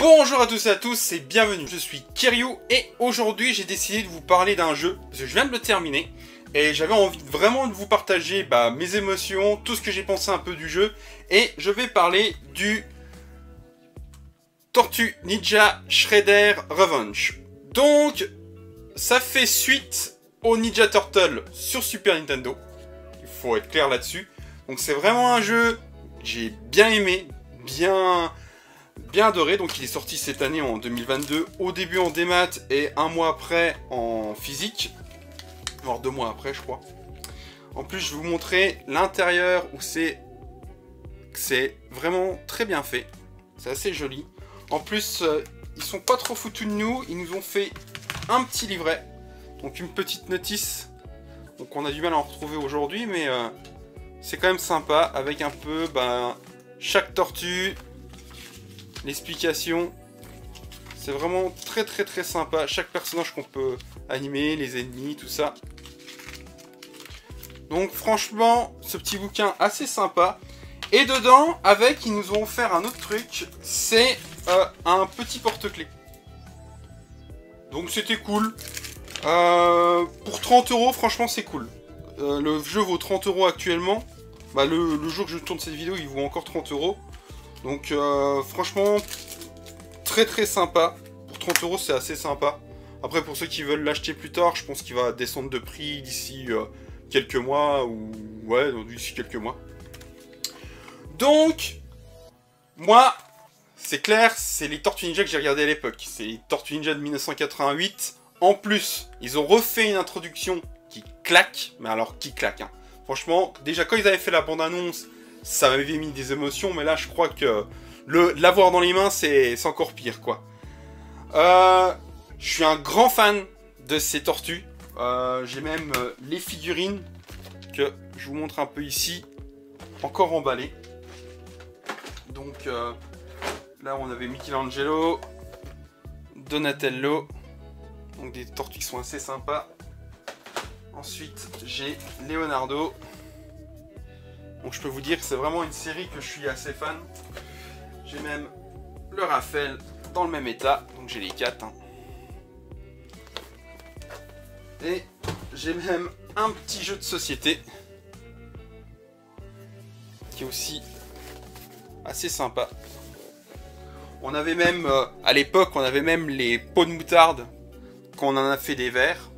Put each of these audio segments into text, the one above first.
Bonjour à tous et à tous et bienvenue, je suis Kiryu et aujourd'hui j'ai décidé de vous parler d'un jeu, parce que je viens de le terminer et j'avais envie vraiment de vous partager mes émotions, tout ce que j'ai pensé un peu du jeu et je vais parler du Tortue Ninja Shredder Revenge. Donc ça fait suite au Ninja Turtle sur Super Nintendo, il faut être clair là-dessus. Donc c'est vraiment un jeu que j'ai bien aimé, bien adoré. Donc il est sorti cette année en 2022, au début en démat et un mois après en physique, voire 2 mois après je crois. En plus je vais vous montrer l'intérieur où c'est vraiment très bien fait, c'est assez joli. En plus ils sont pas trop foutus de nous, ils nous ont fait un petit livret, donc une petite notice, donc on a du mal à en retrouver aujourd'hui, mais c'est quand même sympa avec un peu chaque tortue, l'explication. C'est vraiment très sympa, chaque personnage qu'on peut animer, les ennemis, tout ça. Donc franchement ce petit bouquin assez sympa. Et dedans avec ils nous ont offert un autre truc, c'est un petit porte-clés. Donc c'était cool. Pour 30 €, franchement c'est cool. Le jeu vaut 30 € actuellement. Le jour que je tourne cette vidéo il vaut encore 30 €. Donc franchement très sympa. Pour 30 € c'est assez sympa. Après pour ceux qui veulent l'acheter plus tard, je pense qu'il va descendre de prix d'ici quelques mois. Ou ouais, d'ici quelques mois. Donc moi c'est clair, c'est les Tortues Ninja que j'ai regardé à l'époque. C'est les Tortues Ninja de 1988. En plus ils ont refait une introduction qui claque. Mais alors qui claque hein. Franchement déjà quand ils avaient fait la bande annonce, ça m'avait mis des émotions, mais là je crois que l'avoir dans les mains c'est encore pire quoi. Je suis un grand fan de ces tortues. J'ai même les figurines que je vous montre un peu ici, encore emballées. Donc là on avait Michelangelo, Donatello, donc des tortues qui sont assez sympas. Ensuite j'ai Leonardo. Donc je peux vous dire que c'est vraiment une série que je suis assez fan. J'ai même le Raphaël dans le même état. Donc j'ai les 4. Hein. Et j'ai même un petit jeu de société. Qui est aussi assez sympa. On avait même, à l'époque, on avait même les pots de moutarde. Qu'on en a fait des verres.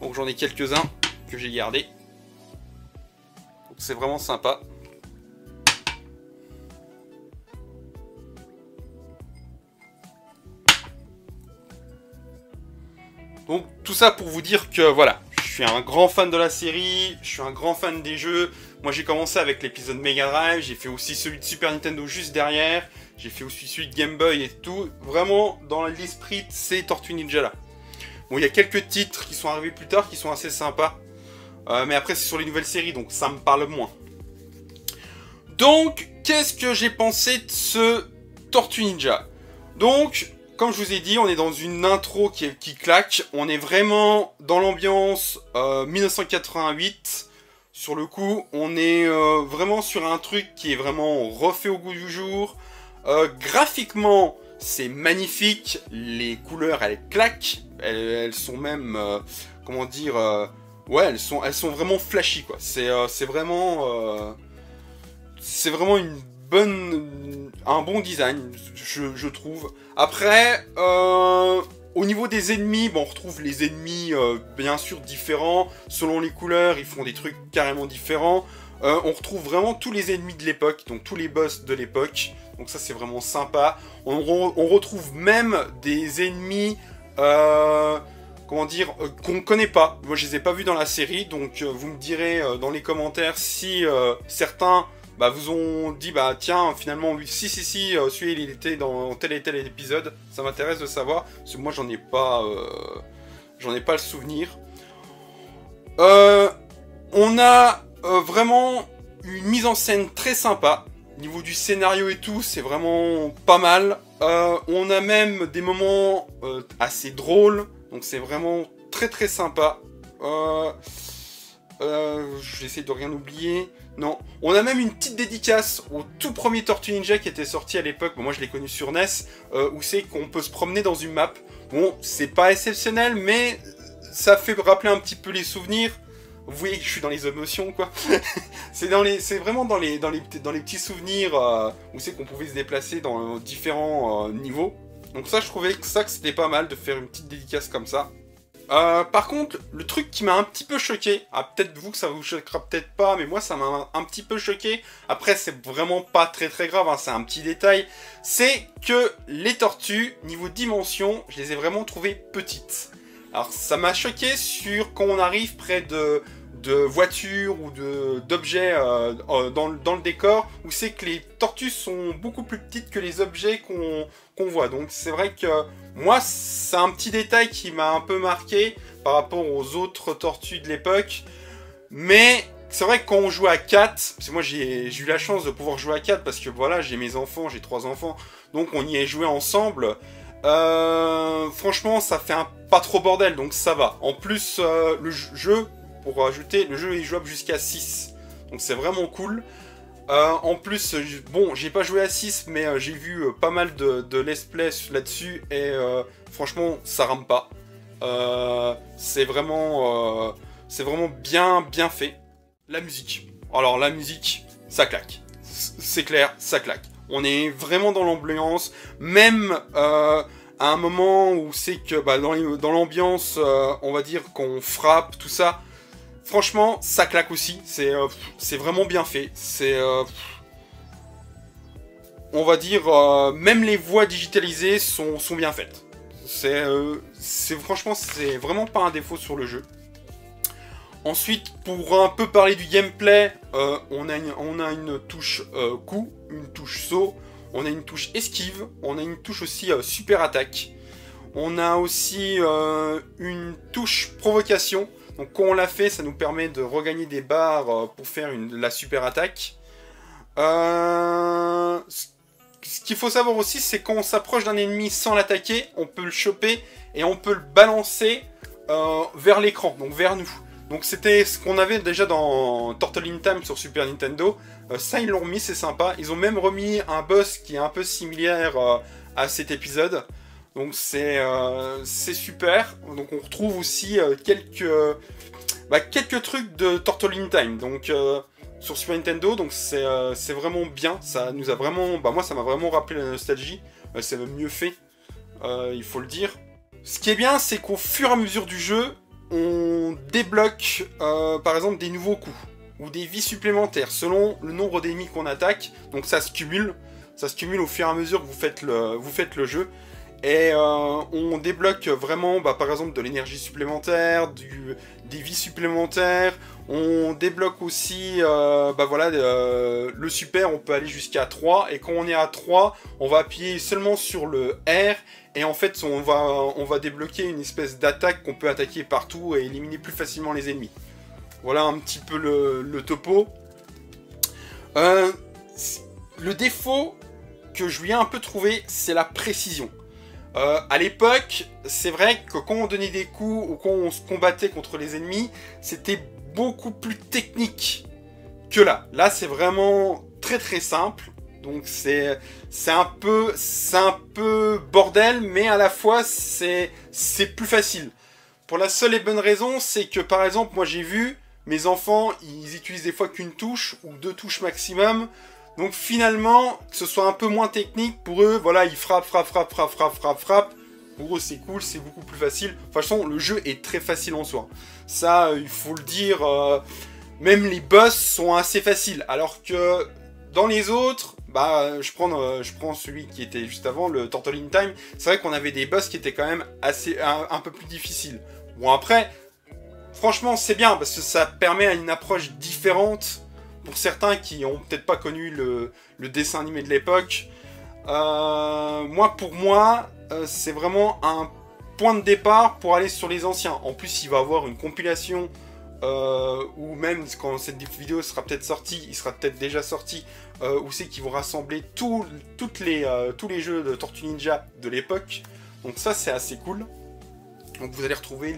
Donc j'en ai quelques-uns que j'ai gardés. C'est vraiment sympa. Donc tout ça pour vous dire que voilà, je suis un grand fan de la série, je suis un grand fan des jeux. Moi j'ai commencé avec l'épisode Mega Drive, j'ai fait aussi celui de Super Nintendo juste derrière, j'ai fait aussi celui de Game Boy et tout. Vraiment dans l'esprit de ces Tortues Ninja là. Bon il y a quelques titres qui sont arrivés plus tard qui sont assez sympas. Mais après c'est sur les nouvelles séries donc ça me parle moins. Donc qu'est-ce que j'ai pensé de ce Tortue Ninja? Donc comme je vous ai dit on est dans une intro qui claque. On est vraiment dans l'ambiance 1988. Sur le coup on est vraiment sur un truc qui est vraiment refait au goût du jour. Graphiquement c'est magnifique. Les couleurs elles claquent. Elles sont même comment dire... ouais, elles sont vraiment flashy quoi. C'est vraiment un bon design, je trouve. Après, au niveau des ennemis, on retrouve les ennemis bien sûr différents. Selon les couleurs, ils font des trucs carrément différents. On retrouve vraiment tous les ennemis de l'époque, donc tous les boss de l'époque. Donc ça c'est vraiment sympa. On retrouve même des ennemis... comment dire, qu'on ne connaît pas. Moi, je les ai pas vus dans la série, donc vous me direz dans les commentaires si certains vous ont dit, tiens, finalement, oui, si, celui-là, il était dans tel et tel épisode. Ça m'intéresse de savoir, parce que moi, j'en ai pas le souvenir. On a vraiment une mise en scène très sympa. Au niveau du scénario et tout, c'est vraiment pas mal. On a même des moments assez drôles. Donc c'est vraiment très sympa. Je vais essayer de rien oublier. Non. On a même une petite dédicace au tout premier Tortue Ninja qui était sorti à l'époque, bon, moi je l'ai connu sur NES, où c'est qu'on peut se promener dans une map. Bon, c'est pas exceptionnel, mais ça fait rappeler un petit peu les souvenirs. Vous voyez que je suis dans les émotions, quoi. C'est vraiment dans les petits souvenirs où c'est qu'on pouvait se déplacer dans différents niveaux. Donc ça, je trouvais que c'était pas mal de faire une petite dédicace comme ça. Par contre, le truc qui m'a un petit peu choqué, peut-être vous que ça vous choquera peut-être pas, mais moi ça m'a un petit peu choqué, après c'est vraiment pas très grave, hein, c'est un petit détail, c'est que les tortues, niveau dimension, je les ai vraiment trouvées petites. Alors ça m'a choqué quand on arrive près de voitures ou d'objets dans le décor, où c'est que les tortues sont beaucoup plus petites que les objets qu'on voit. Donc c'est vrai que moi, c'est un petit détail qui m'a un peu marqué par rapport aux autres tortues de l'époque. Mais c'est vrai que quand on joue à 4, parce que moi j'ai eu la chance de pouvoir jouer à 4, parce que voilà, j'ai mes enfants, j'ai 3 enfants, donc on y est joué ensemble. Franchement, ça fait pas trop bordel, donc ça va. En plus, le jeu, pour ajouter, le jeu est jouable jusqu'à 6. Donc c'est vraiment cool. En plus, bon, j'ai pas joué à 6, mais j'ai vu pas mal de let's play là-dessus, et franchement, ça rame pas. C'est vraiment bien fait. La musique. Alors la musique, ça claque. C'est clair, ça claque. On est vraiment dans l'ambiance, même à un moment où c'est que dans l'ambiance, on va dire qu'on frappe, tout ça. Franchement, ça claque aussi. C'est vraiment bien fait. On va dire, même les voix digitalisées sont bien faites. Franchement, c'est vraiment pas un défaut sur le jeu. Ensuite, pour un peu parler du gameplay, on a une touche coup, une touche saut, on a une touche esquive, on a une touche aussi super attaque. On a aussi une touche provocation. Donc quand on l'a fait, ça nous permet de regagner des barres pour faire la super attaque. Ce qu'il faut savoir aussi, c'est quand on s'approche d'un ennemi sans l'attaquer, on peut le choper et on peut le balancer vers l'écran, donc vers nous. Donc c'était ce qu'on avait déjà dans Turtle in Time sur Super Nintendo. Ça, ils l'ont remis, c'est sympa. Ils ont même remis un boss qui est un peu similaire à cet épisode. Donc c'est super. Donc on retrouve aussi quelques trucs de Turtle in Time. Donc sur Super Nintendo, donc c'est vraiment bien. Ça nous a vraiment, moi ça m'a vraiment rappelé la nostalgie. C'est mieux fait, il faut le dire. Ce qui est bien, c'est qu'au fur et à mesure du jeu, on débloque par exemple des nouveaux coups ou des vies supplémentaires selon le nombre d'ennemis qu'on attaque. Donc ça se cumule au fur et à mesure que vous faites le jeu. Et on débloque vraiment, par exemple, de l'énergie supplémentaire, des vies supplémentaires. On débloque aussi, le super, on peut aller jusqu'à 3. Et quand on est à 3, on va appuyer seulement sur le R. Et en fait, on va débloquer une espèce d'attaque qu'on peut attaquer partout et éliminer plus facilement les ennemis. Voilà un petit peu le topo. Le défaut que je lui ai un peu trouvé, c'est la précision. À l'époque, c'est vrai que quand on donnait des coups ou quand on se combattait contre les ennemis, c'était beaucoup plus technique que là. Là, c'est vraiment très simple. Donc c'est un peu bordel, mais à la fois c'est plus facile. Pour la seule et bonne raison, c'est que par exemple, moi j'ai vu mes enfants, ils utilisent des fois qu'une touche ou 2 touches maximum. Donc finalement, que ce soit un peu moins technique, pour eux, voilà, ils frappent. Pour eux, c'est cool, c'est beaucoup plus facile. De toute façon, le jeu est très facile en soi. Ça, il faut le dire, même les boss sont assez faciles. Alors que dans les autres, je prends celui qui était juste avant, le Turtle in Time. C'est vrai qu'on avait des boss qui étaient quand même un peu plus difficiles. Bon, après, franchement, c'est bien, parce que ça permet une approche différente. Pour certains qui n'ont peut-être pas connu le dessin animé de l'époque, pour moi, c'est vraiment un point de départ pour aller sur les anciens. En plus, il va y avoir une compilation, ou même quand cette vidéo sera peut-être sortie, il sera peut-être déjà sorti, où c'est qu'ils vont rassembler tous les jeux de Tortue Ninja de l'époque. Donc ça, c'est assez cool. Donc vous allez retrouver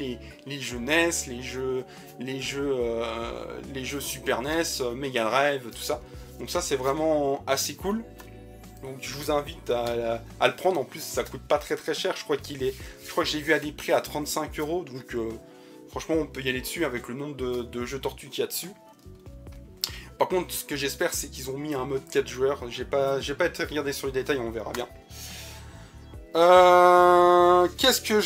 les jeux NES, les jeux Super NES, Mega Drive, tout ça. Donc ça c'est vraiment assez cool. Donc je vous invite à le prendre. En plus ça coûte pas très cher. Je crois que je l'ai vu à des prix à 35 €. Donc franchement on peut y aller dessus avec le nombre de jeux Tortue qu'il y a dessus. Par contre ce que j'espère c'est qu'ils ont mis un mode 4 joueurs. J'ai pas été regardé sur les détails, on verra bien. Qu'est-ce que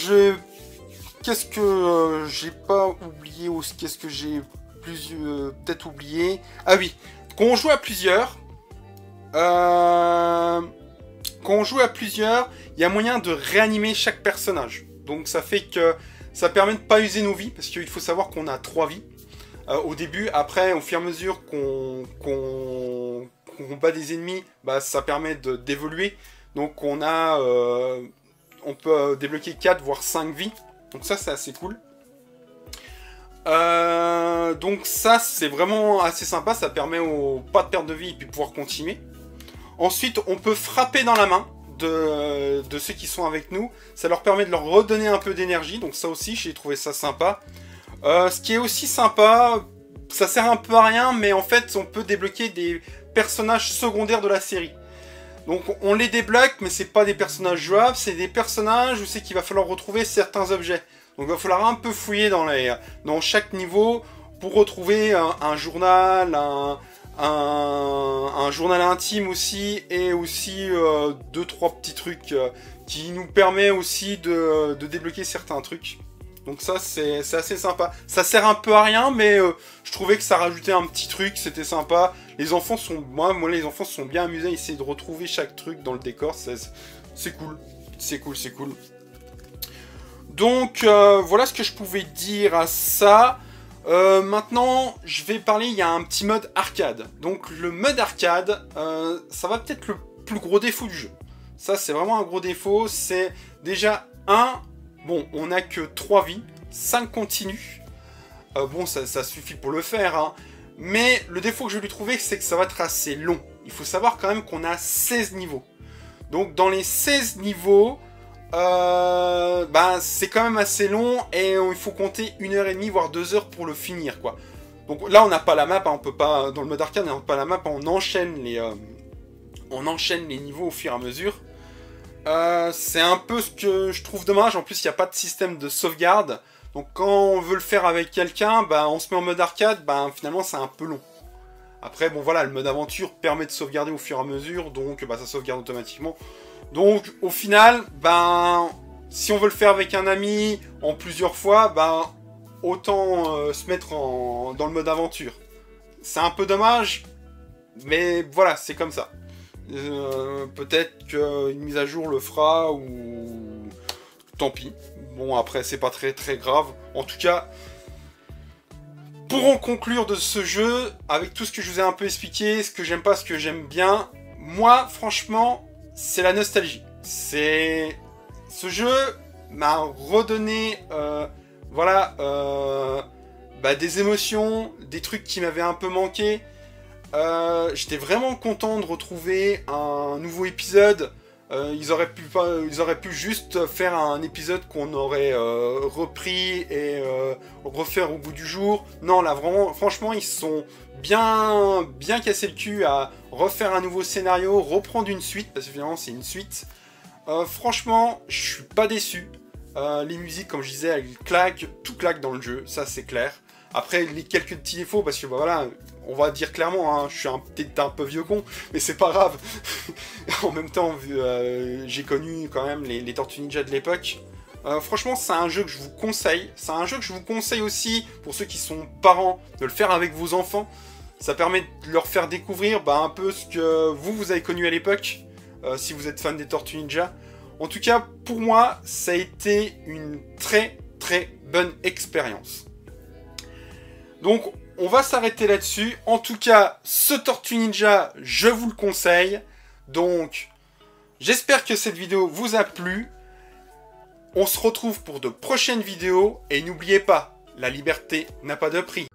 j'ai pas oublié ou qu'est-ce que j'ai peut-être oublié? Ah oui, quand on joue à plusieurs, il y a moyen de réanimer chaque personnage. Donc ça fait que ça permet de pas user nos vies, parce qu'il faut savoir qu'on a 3 vies au début. Après, au fur et à mesure qu'on bat des ennemis, bah, ça permet d'évoluer. Donc on peut débloquer 4 voire 5 vies. Donc ça c'est assez cool. Donc ça c'est vraiment assez sympa. Ça permet pas de perte de vie et puis pouvoir continuer. Ensuite on peut frapper dans la main de ceux qui sont avec nous. Ça leur permet de leur redonner un peu d'énergie. Donc ça aussi j'ai trouvé ça sympa. Ce qui est aussi sympa, ça sert un peu à rien, mais en fait on peut débloquer des personnages secondaires de la série. Donc on les débloque, mais c'est pas des personnages jouables, c'est des personnages où c'est qu'il va falloir retrouver certains objets. Donc il va falloir un peu fouiller dans chaque niveau pour retrouver un journal, un journal intime aussi, et aussi 2-3 petits trucs qui nous permet aussi de débloquer certains trucs. Donc ça c'est assez sympa. Ça sert un peu à rien, mais je trouvais que ça rajoutait un petit truc, c'était sympa. Les enfants sont, moi les enfants se sont bien amusés à essayer de retrouver chaque truc dans le décor. C'est cool, c'est cool. Donc voilà ce que je pouvais dire à ça. Maintenant je vais parler, il y a un petit mode arcade. Donc le mode arcade, ça va peut-être le plus gros défaut du jeu. Ça c'est vraiment un gros défaut. C'est déjà bon, on n'a que 3 vies, 5 continues. Bon, ça suffit pour le faire, hein. Mais le défaut que je vais lui trouver, c'est que ça va être assez long. Il faut savoir quand même qu'on a 16 niveaux. Donc dans les 16 niveaux, c'est quand même assez long. Et il faut compter 1h30, voire 2 heures pour le finir, quoi. Donc là, on n'a pas la map, hein, on peut pas, dans le mode arcade, on n'a pas la map, on enchaîne les niveaux au fur et à mesure. C'est un peu ce que je trouve dommage. En plus il n'y a pas de système de sauvegarde. Donc quand on veut le faire avec quelqu'un, on se met en mode arcade, finalement c'est un peu long. Après bon voilà, le mode aventure permet de sauvegarder au fur et à mesure, donc ça sauvegarde automatiquement. Donc au final, si on veut le faire avec un ami en plusieurs fois, autant se mettre dans le mode aventure. C'est un peu dommage, mais voilà, c'est comme ça. Peut-être qu'une mise à jour le fera, ou tant pis. Bon, après c'est pas très grave. En tout cas, pour en conclure de ce jeu, avec tout ce que je vous ai un peu expliqué, ce que j'aime pas, ce que j'aime bien, moi franchement c'est la nostalgie. Ce jeu m'a redonné des émotions, des trucs qui m'avaient un peu manqué. J'étais vraiment content de retrouver un nouveau épisode. Ils auraient pu juste faire un épisode qu'on aurait repris et refaire au bout du jour. Non, là, vraiment, franchement, ils se sont bien cassé le cul à refaire un nouveau scénario, reprendre une suite, parce que finalement, c'est une suite. Franchement, je suis pas déçu. Les musiques, comme je disais, elles claquent, tout claque dans le jeu, ça c'est clair. Après, les quelques petits défauts, parce que voilà, on va dire clairement, hein, je suis peut-être un peu vieux con, mais c'est pas grave. En même temps, j'ai connu quand même les Tortues Ninja de l'époque. Franchement, c'est un jeu que je vous conseille. C'est un jeu que je vous conseille aussi, pour ceux qui sont parents, de le faire avec vos enfants. Ça permet de leur faire découvrir un peu ce que vous avez connu à l'époque, si vous êtes fan des Tortues Ninja. En tout cas, pour moi, ça a été une très bonne expérience. Donc, on va s'arrêter là-dessus. En tout cas, ce Tortue Ninja, je vous le conseille. Donc, j'espère que cette vidéo vous a plu. On se retrouve pour de prochaines vidéos. Et n'oubliez pas, la liberté n'a pas de prix.